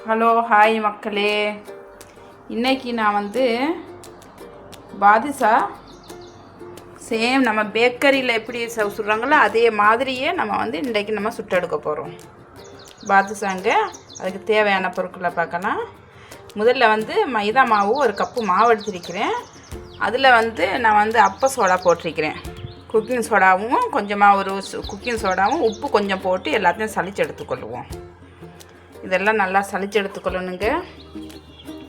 Hello hi மக்களே. இன்றைக்கி நான் வந்து பாதுஷா சேம் நம்ம பேக்கரியில் எப்படி சுடுறாங்களோ அதே மாதிரியே நம்ம வந்து இன்றைக்கி நம்ம சுட்டெடுக்க போகிறோம் பாதுஷாங்க. அதுக்கு தேவையான பொருட்களை பார்க்கலாம். முதல்ல வந்து மைதா மாவு ஒரு கப்பு மாவு எடுத்துருக்கிறேன். அதில் வந்து நான் வந்து அப்ப சோடா போட்டிருக்கிறேன். குக்கிங் சோடாவும் கொஞ்சமாக ஒரு குக்கிங் சோடாவும் உப்பு கொஞ்சம் போட்டு எல்லாத்தையும் சளிச்சு எடுத்துக்கொள்ளுவோம். இதெல்லாம் நல்லா சளிச்சு எடுத்துக்கொள்ளணுங்க.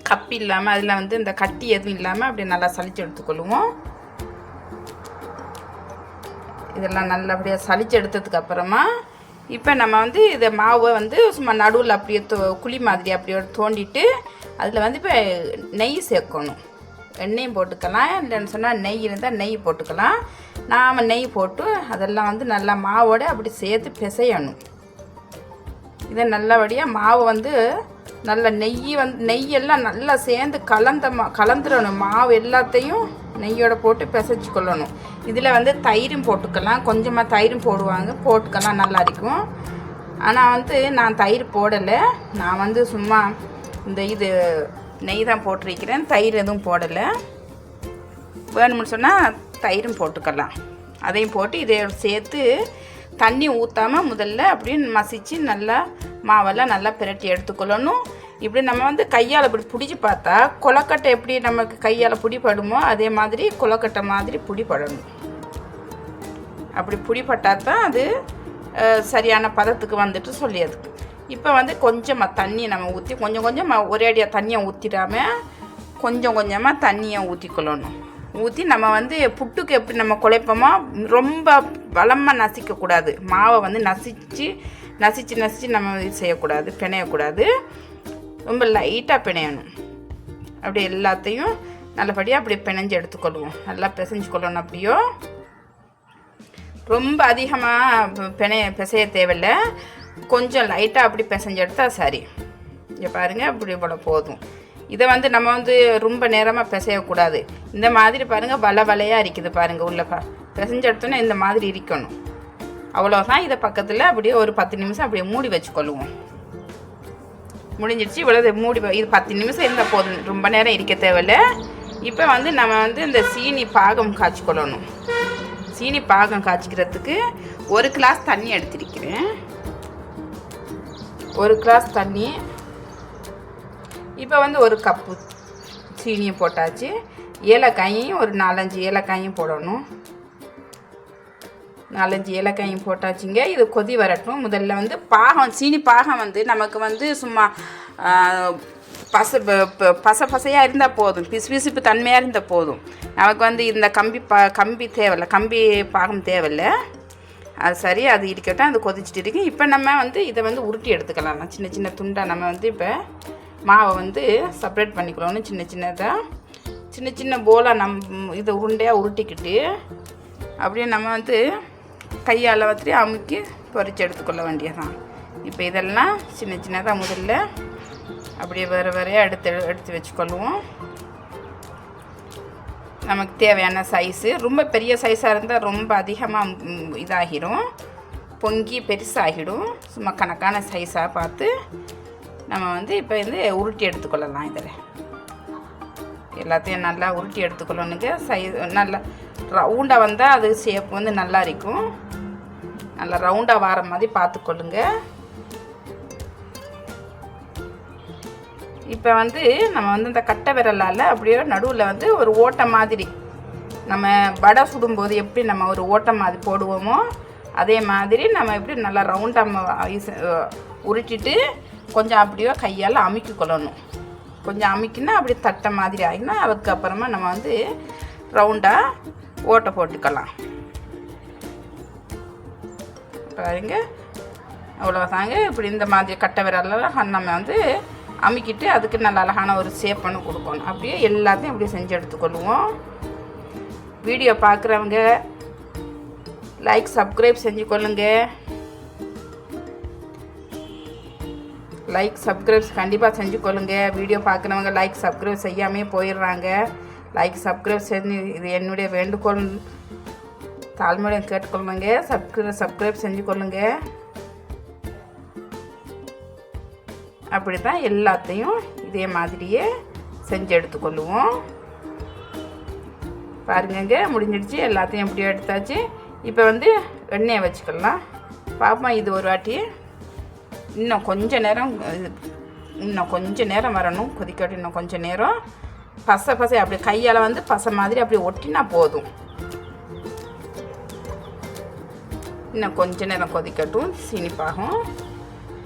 கப்பி இல்லாமல் அதில் வந்து இந்த கட்டி எதுவும் இல்லாமல் அப்படி நல்லா சளிச்சு எடுத்துக்கொள்ளுவோம். இதெல்லாம் நல்லபடியாக சளிச்சு எடுத்ததுக்கு அப்புறமா இப்போ நம்ம வந்து இதை மாவை வந்து சும்மா நடுவில் அப்படியே குழி மாதிரி அப்படியே தோண்டிட்டு அதில் வந்து இப்போ நெய் சேர்க்கணும். எண்ணெயும் போட்டுக்கலாம், இல்லைன்னு சொன்னால் நெய் இருந்தால் நெய் போட்டுக்கலாம். நாம் நெய் போட்டு அதெல்லாம் வந்து நல்லா மாவோடு அப்படி சேர்த்து பிசையணும். இதை நல்லபடியாக மாவு வந்து நல்ல நெய்யெல்லாம் நல்லா சேர்ந்து கலந்துடணும். மாவு எல்லாத்தையும் நெய்யோடு போட்டு பிசைச்சு கொள்ளணும். இதில் வந்து தயிரும் போட்டுக்கலாம், கொஞ்சமாக தயிரும் போட்டுக்கலாம், நல்லா இருக்கும். ஆனால் வந்து நான் தயிர் போடலை. நான் வந்து சும்மா இது நெய் தான் போட்டிருக்கிறேன், தயிர் எதுவும் போடலை. வேணும்னு சொன்னால் தயிரும் போட்டுக்கலாம். அதையும் போட்டு இதை சேர்த்து தண்ணி ஊற்றாமல் முதல்ல அப்படியே மசித்து நல்லா மாவெல்லாம் நல்லா பிரட்டி எடுத்துக்கொள்ளணும். இப்படி நம்ம வந்து கையால் இப்படி பிடிச்சி பார்த்தா கொலக்கட்டை எப்படி நமக்கு கையால் பிடிப்படுமோ அதே மாதிரி கொலக்கட்டை மாதிரி பிடிப்படணும். அப்படி பிடிப்பட்டால் தான் அது சரியான பதத்துக்கு வந்துட்டு சொல்லியது. இப்போ வந்து கொஞ்சமாக தண்ணி நம்ம ஊற்றி கொஞ்சம் ஒரேடியாக தண்ணியை ஊற்றிடாமல் கொஞ்சம் கொஞ்சமாக தண்ணியை ஊற்றிக்கொள்ளணும். ஊற்றி நம்ம வந்து புட்டுக்கு எப்படி நம்ம குழைப்போமோ ரொம்ப பலமாக நசிக்கக்கூடாது. மாவை வந்து நசிச்சு நம்ம செய்யக்கூடாது, பிணையக்கூடாது. ரொம்ப லைட்டாக பிணையணும். அப்படி எல்லாத்தையும் நல்லபடியாக அப்படி பிணைஞ்சு எடுத்துக்கொள்வோம். நல்லா பிசைஞ்சு கொள்ளணும். அப்படியோ ரொம்ப அதிகமாக பிசைய தேவையில்லை, கொஞ்சம் லைட்டாக அப்படி பிசைஞ்சு எடுத்தால் சரி. இங்கே பாருங்கள், அப்படி போல் போதும். இதை வந்து நம்ம வந்து ரொம்ப நேரமாக பிசையக்கூடாது. இந்த மாதிரி பாருங்கள், வலையாக இருக்குது பாருங்கள். உள்ள பிசைஞ்சு எடுத்தோன்னே இந்த மாதிரி இருக்கணும். அவ்வளோதான். இதை பக்கத்தில் அப்படியே ஒரு 10 நிமிஷம் அப்படியே மூடி வச்சுக்கொள்ளுவோம். முடிஞ்சிடுச்சு. இவ்வளோ இது 10 நிமிஷம் இருந்தால் போதும், ரொம்ப நேரம் இருக்க தேவையில்லை. இப்போ வந்து நம்ம வந்து இந்த சீனி பாகம் காய்ச்சிக்கொள்ளணும். சீனி பாகம் காய்ச்சிக்கிறதுக்கு 1 கிளாஸ் தண்ணி எடுத்திருக்கிறேன். 1 கிளாஸ் தண்ணி. இப்போ வந்து 1 கப்பு சீனியை போட்டாச்சு. ஏலக்காயும் ஒரு 4-5 ஏலக்காயும் போடணும். 4-5 ஏலக்காயும் போட்டாச்சுங்க. இது கொதி வரட்டும். முதல்ல வந்து சீனி பாகம் வந்து நமக்கு வந்து சும்மா பசையாக இருந்தால் போதும், பிசுபிசுப்பு தன்மையாக இருந்தால் போதும். நமக்கு வந்து இந்த கம்பி தேவையில்லை, கம்பி பாகம் தேவையில்லை. அது சரி, அது இருக்கட்டும். அது கொதிச்சுட்டு இருக்கு. இப்போ நம்ம வந்து இதை வந்து உருட்டி எடுத்துக்கலாம். சின்ன சின்ன துண்டாக நம்ம வந்து இப்போ மாவை வந்து செப்ரேட் பண்ணிக்கணும். சின்ன சின்ன போலாக இதை உருண்டையாக உருட்டிக்கிட்டு அப்படியே நம்ம வந்து கையால் வச்சு அமுக்கி பொரிச்சு எடுத்துக்கொள்ள வேண்டியதான். இப்போ இதெல்லாம் சின்ன சின்னதாக முதல்ல அப்படியே வேறையாக எடுத்து வச்சுக்கொள்வோம். நமக்கு தேவையான சைஸு. ரொம்ப பெரிய சைஸாக இருந்தால் ரொம்ப அதிகமாக இதாகிடும், பொங்கி பெருசாகிடும். சும்மா கணக்கான சைஸாக பார்த்து நம்ம வந்து இப்போ வந்து உருட்டி எடுத்துக்கொள்ளலாம். இதில் எல்லாத்தையும் நல்லா உருட்டி எடுத்துக்கொள்ளணுங்க. நல்லா ரவுண்டாக வந்தால் அது ஷேப் வந்து நல்லா இருக்கும். நல்லா ரவுண்டாக வர மாதிரி பார்த்துக்கொள்ளுங்க. இப்போ வந்து நம்ம வந்து இந்த கட்டை விரலால் அப்படியே நடுவில் வந்து ஒரு ஓட்டை மாதிரி, நம்ம வடை சுடும்போது எப்படி நம்ம ஒரு ஓட்டை மாதிரி போடுவோமோ அதே மாதிரி நம்ம எப்படி நல்லா ரவுண்டாக உருட்டிட்டு கொஞ்சம் அப்படியே கையால் அமுக்கி கொள்ளணும். கொஞ்சம் அமுக்கினா அப்படி தட்டை மாதிரி ஆகினா அதுக்கப்புறமா நம்ம வந்து ரவுண்டாக ஓட்டை போட்டுக்கலாம். பாருங்க, அவ்வளோதாங்க. இப்படி இந்த மாதிரி கட்டை விரலாம் நம்ம வந்து அமுக்கிட்டு அதுக்கு நல்ல அழகான ஒரு ஷேப் பண்ணி கொடுக்கணும். அப்படியே எல்லாத்தையும் அப்படியே செஞ்சு எடுத்துக்கொள்வோம். வீடியோ பார்க்குறவங்க லைக் சப்ஸ்கிரைப் செஞ்சு கொள்ளுங்க. லைக் சப்ஸ்கிரைப் கண்டிப்பாக செஞ்சு கொள்ளுங்க. வீடியோ பார்க்குறவங்க லைக் சப்ஸ்கிரைப் செய்யாமே போயிடுறாங்க. லைக் சப்ஸ்கிரைப் செஞ்சு, இது என்னுடைய வேண்டுகோள், தாழ்மையுடன் கேட்டுக்கொள்ளுங்க. சப்ஸ்கிரைப் செஞ்சு கொள்ளுங்க. அப்படி தான் எல்லாத்தையும் இதே மாதிரியே செஞ்சு எடுத்துக்கொள்ளுவோம். பாருங்கங்க, முடிஞ்சிடுச்சு. எல்லாத்தையும் எப்படியோ எடுத்தாச்சு. இப்போ வந்து எண்ணெயை வச்சுக்கலாம். பாப்போம், இது ஒரு வாட்டி இன்னும் கொஞ்சம் நேரம் வரணும், கொதிக்கட்டும். இன்னும் கொஞ்சம் நேரம் பசை அப்படி கையால் வந்து பசை மாதிரி அப்படி ஒட்டினா போதும். இன்னும் கொஞ்ச நேரம் கொதிக்கட்டும். சீனி பாகம்,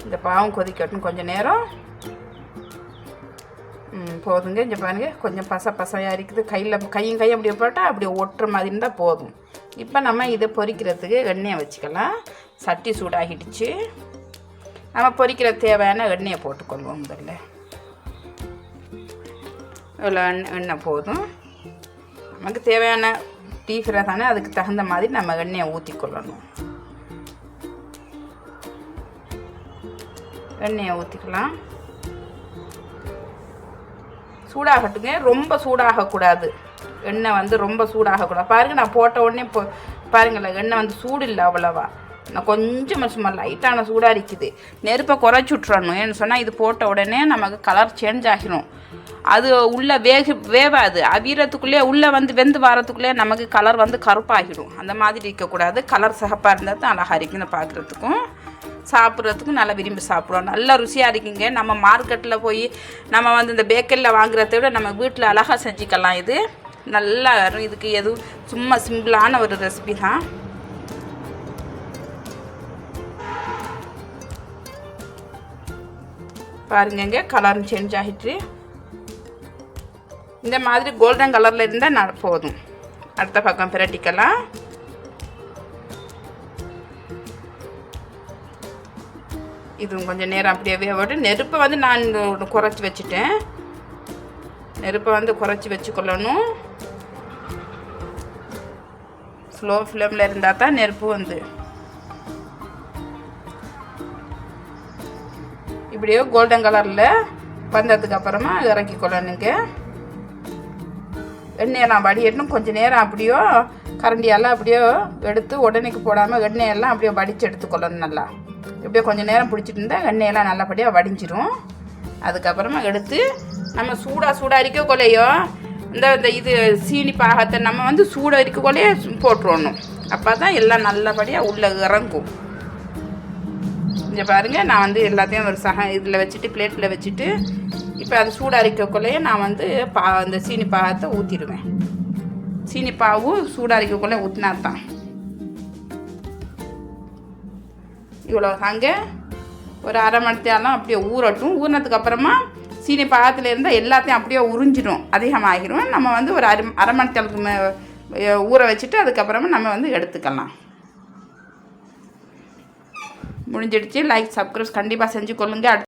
இந்த பாகம் கொதிக்கட்டும் கொஞ்சம் நேரம். போதுங்க. இங்கே பாருங்கள், கொஞ்சம் பசையாக இருக்குது. கையும் அப்படியே போட்டால் அப்படியே ஒட்டுற மாதிரி இருந்தால் போதும். இப்போ நம்ம இதை பொரிக்கிறதுக்கு எண்ணெயை வச்சுக்கலாம். சட்டி சூடாகிடுச்சு. நம்ம பொரிக்கிற தேவையான எண்ணெயை போட்டுக்கொள்வோம். முதல்ல இவ்வளோ எண்ணெய் போதும். நமக்கு தேவையான டீ ஃப்ரை தானே, அதுக்கு தகுந்த மாதிரி நம்ம எண்ணெயை ஊற்றிக்கொள்ளணும். எண்ணெயை ஊற்றிக்கலாம். சூடாகட்டுங்க, ரொம்ப சூடாகக்கூடாது. எண்ணெய் வந்து ரொம்ப சூடாகக்கூடாது. பாருங்கள், நான் போட்ட உடனே பாருங்களேன், எண்ணெய் வந்து சூடு இல்லை அவ்வளவா. நான் கொஞ்சம் சும்மா லைட்டான சூடாக இருக்குது. நெருப்பை குறைச்சி விட்றணும். ஏன்னு சொன்னால் இது போட்ட உடனே நமக்கு கலர் சேஞ்ச் ஆகிடும். அது உள்ளே வேவாது. அவிரத்துக்குள்ளே உள்ளே வந்து வெந்து வாரத்துக்குள்ளே நமக்கு கலர் வந்து கருப்பாகிடும். அந்த மாதிரி இருக்கக்கூடாது. கலர் சிகப்பாக இருந்தால் தான் அழகாக இருக்குன்னு பார்க்குறதுக்கும் சாப்பிட்றதுக்கும் நல்லா விரும்பி சாப்பிடுவோம். நல்லா ருசியாக இருக்குங்க. நம்ம மார்க்கெட்டில் போய் நம்ம வந்து இந்த பேக்கரியில் வாங்குறத விட நம்ம வீட்டில் அழகாக செஞ்சுக்கலாம். இது நல்லா வரும். இதுக்கு எதுவும் சும்மா சிம்பிளான ஒரு ரெசிபி தான். பாருங்கங்க, கலரும் சேஞ்ச் ஆகிட்டு இந்த மாதிரி கோல்டன் கலரில் இருந்தால் போதும். அடுத்த பக்கம் பிரட்டிக்கலாம். இதுவும் கொஞ்சம் நேரம் அப்படியே வேகட்டு. நெருப்பை வந்து நான் குறைச்சி வச்சுட்டேன். நெருப்பை வந்து குறைச்சி வச்சுக்கொள்ளணும். ஸ்லோ ஃப்ளேமில் இருந்தால் தான் நெருப்பு வந்து இப்படியோ கோல்டன் கலரில் வந்ததுக்கு அப்புறமா இறக்கி கொள்ளணுங்க. எண்ணெயெல்லாம் வடியட்டும். கொஞ்சம் நேரம் அப்படியோ கரண்டியெல்லாம் அப்படியோ எடுத்து உடனேக்கு போடாமல் எண்ணெயெல்லாம் அப்படியே வடித்து எடுத்துக்கொள்ளணும். நல்லா இப்படியே கொஞ்சம் நேரம் பிடிச்சிட்டு இருந்தால் எண்ணெயெல்லாம் நல்லபடியாக வடிஞ்சிடும். அதுக்கப்புறமா எடுத்து நம்ம சூடாக இருக்கக்குள்ளேயோ இந்த இது சீனி பாகத்தை நம்ம வந்து சூடாக இருக்கக்குள்ளேயே போட்டுருணும். அப்போ தான் எல்லாம் நல்லபடியாக உள்ளே இறங்கும். இங்கே பாருங்கள், நான் வந்து எல்லாத்தையும் ஒரு இதில் வச்சுட்டு பிளேட்டில் வச்சுட்டு இப்போ அது சூடாக இருக்கக்குள்ளேயே நான் வந்து இந்த சீனி பாகத்தை ஊற்றிடுவேன். சீனி பாவு சூடாக இருக்கக்குள்ளே ஊற்றினா தான். இவ்வளோ தாங்க. ஒரு அரை மணி நேரம் அப்படியே ஊறட்டும். ஊறினதுக்கப்புறமா சீனி பாகத்தில் இருந்தால் எல்லாத்தையும் அப்படியே உறிஞ்சிடும், அதிகமாகிடும். நம்ம வந்து ஒரு அரை மணி நேரத்துக்கு ஊற வச்சுட்டு அதுக்கப்புறமா நம்ம வந்து எடுத்துக்கலாம். முடிஞ்சிடுச்சு. லைக் சப்ஸ்கிரைப் கண்டிப்பாக செஞ்சு கொள்ளுங்க.